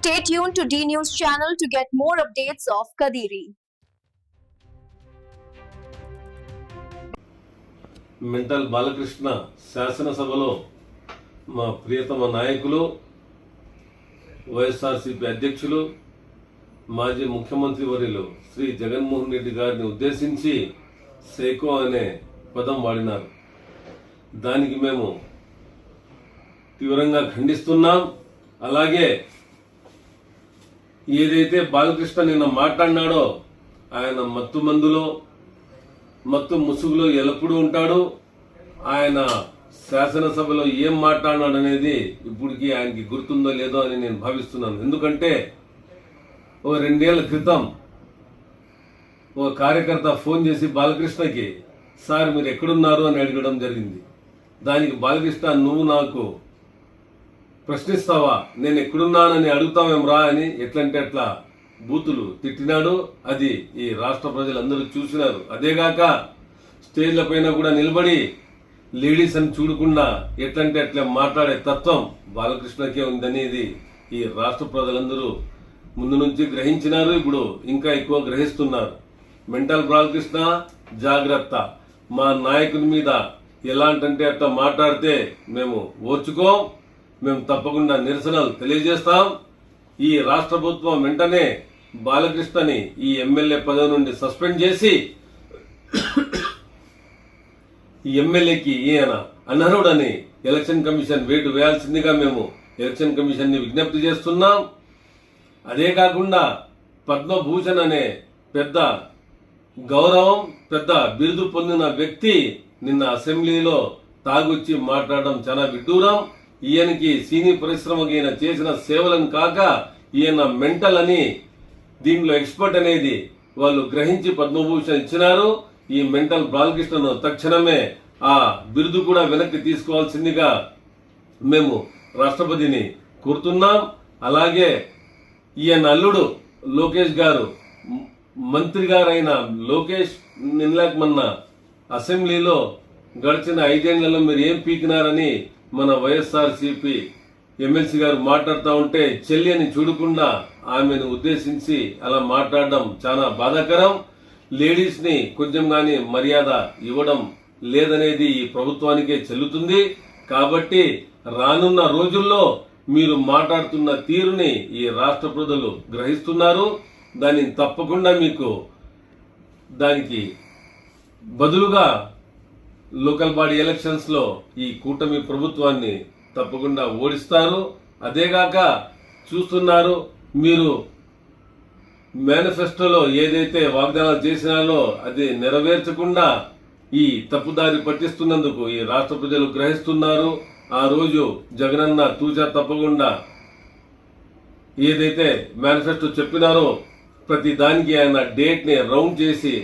Stay tuned to D News channel to get more updates of Kadiri. Mental Balakrishna శాసనసభలో మా ప్రియతమ నాయకులు వైఎస్ఆర్సీపీ అధ్యక్షులు మాజీ ముఖ్యమంత్రి వర్యులు శ్రీ జగన్మోహన్ రెడ్డి గారిని ఉద్దేశించి సైకో అనే పదం వాడినారు. దానికి మేము తీవ్రంగా ఖండిస్తున్నాం. అలాగే ఏదైతే బాలకృష్ణ నిన్న మాట్లాడినాడో ఆయన మత్తు ముసుగులో ఎల్లప్పుడూ ఉంటాడు. ఆయన శాసనసభలో ఏం మాట్లాడినాడు అనేది ఇప్పటికీ ఆయనకి గుర్తుందో లేదో అని నేను భావిస్తున్నాను. ఎందుకంటే ఓ 2 ఏళ్ల క్రితం ఓ కార్యకర్త ఫోన్ చేసి బాలకృష్ణకి సార్ మీరు ఎక్కడున్నారు అని అడగడం జరిగింది. దానికి బాలకృష్ణ నువ్వు నాకు ప్రశ్నిస్తావా, నేను ఎక్కడున్నానని అడుగుతావేమ్రా అని ఎట్లంటే అట్లా బూతులు తిట్టినాడు. అది ఈ రాష్ట్ర ప్రజలందరూ చూసినారు. అదేగాక స్టేజ్ల పైన కూడా నిలబడి లేడీస్ అని చూడకుండా ఎట్లంటే అట్లా మాట్లాడే తత్వం బాలకృష్ణకే ఉందనేది ఈ రాష్ట్ర ప్రజలందరూ ముందు నుంచి గ్రహించినారు. ఇప్పుడు ఇంకా ఎక్కువ గ్రహిస్తున్నారు. మెంటల్ బాలకృష్ణ జాగ్రత్త, మా నాయకుని మీద ఎలాంటంటే అట్లా మాట్లాడితే మేము ఓర్చుకోం. మేము తప్పకుండా నిరసనలు తెలియజేస్తాం. ఈ రాష్ట్ర ప్రభుత్వం వెంటనే బాలకృష్ణని ఈ ఎమ్మెల్యే పదవి నుండి సస్పెండ్ చేసి ఈ ఎమ్మెల్యేకి ఈయన అనర్హుడని ఎలక్షన్ కమిషన్ వేటు వేయాల్సిందిగా మేము ఎలక్షన్ కమిషన్ ని విజ్ఞప్తి చేస్తున్నాం. అదే కాకుండా పద్మభూషణ్ అనే పెద్ద గౌరవం, పెద్ద బిరుదు పొందిన వ్యక్తి నిన్న అసెంబ్లీలో తాగొచ్చి మాట్లాడడం చాలా విడ్డూరం. ఈయనకి సినీ పరిశ్రమకి ఈయన చేసిన సేవలను కాక ఈయన మెంటల్ అని దీనిలో ఎక్స్పర్ట్ అనేది వాళ్ళు గ్రహించి పద్మభూషణ్ ఇచ్చినారు. ఈ మెంటల్ బాలకృష్ణను తక్షణమే ఆ బిరుదు కూడా వెనక్కి తీసుకోవాల్సిందిగా మేము రాష్ట్రపతిని కోరుతున్నాం. అలాగే ఈయన అల్లుడు లోకేష్ గారు, మంత్రి గారైన లోకేష్ నిన్నమన్న అసెంబ్లీలో గడిచిన 5 ఏళ్లలో మీరు ఏం పీకినారని మన వైఎస్ఆర్సీపీ ఎమ్మెల్సీ గారు మాట్లాడుతూ ఉంటే చెల్లి అని చూడకుండా ఆమెను ఉద్దేశించి అలా మాట్లాడడం చాలా బాధాకరం. లేడీస్ ని కొంచెం గాని మర్యాద ఇవ్వడం లేదనేది ఈ ప్రభుత్వానికే చెల్లుతుంది. కాబట్టి రానున్న రోజుల్లో మీరు మాట్లాడుతున్న తీరుని ఈ రాష్ట్ర ప్రజలు గ్రహిస్తున్నారు. దాన్ని తప్పకుండా మీకు దానికి బదులుగా లోకల్ బాడీ ఎలక్షన్స్ లో ఈ కూటమి ప్రభుత్వాన్ని తప్పకుండా ఓడిస్తారు. అదేగాక చూస్తున్నారు, మీరు మేనిఫెస్టోలో ఏదైతే వాగ్దానాలు చేసినారో అది నెరవేర్చకుండా ఈ తప్పుదారి పట్టిస్తున్నందుకు ఈ రాష్ట్ర ప్రజలు గ్రహిస్తున్నారు. ఆ రోజు జగనన్న తూచా తప్పకుండా ఏదైతే మేనిఫెస్టో చెప్పినారో ప్రతి దానికి ఆయన డేట్ ని రౌండ్ చేసి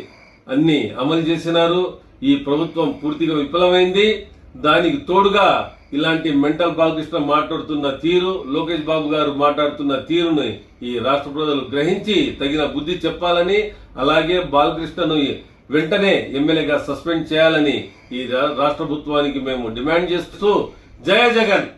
అన్ని అమలు చేసినారు. ఈ ప్రభుత్వం పూర్తిగా విఫలమైంది. దానికి తోడుగా ఇలాంటి మెంటల్ బాలకృష్ణ మాట్లాడుతున్న తీరు, లోకేష్ బాబు గారు మాట్లాడుతున్న తీరుని ఈ రాష్ట్ర ప్రజలు గ్రహించి తగిన బుద్ధి చెప్పాలని, అలాగే బాలకృష్ణను వెంటనే ఎమ్మెల్యేగా సస్పెండ్ చేయాలని ఈ రాష్ట్ర ప్రభుత్వానికి మేము డిమాండ్ చేస్తూ జయ జగన్.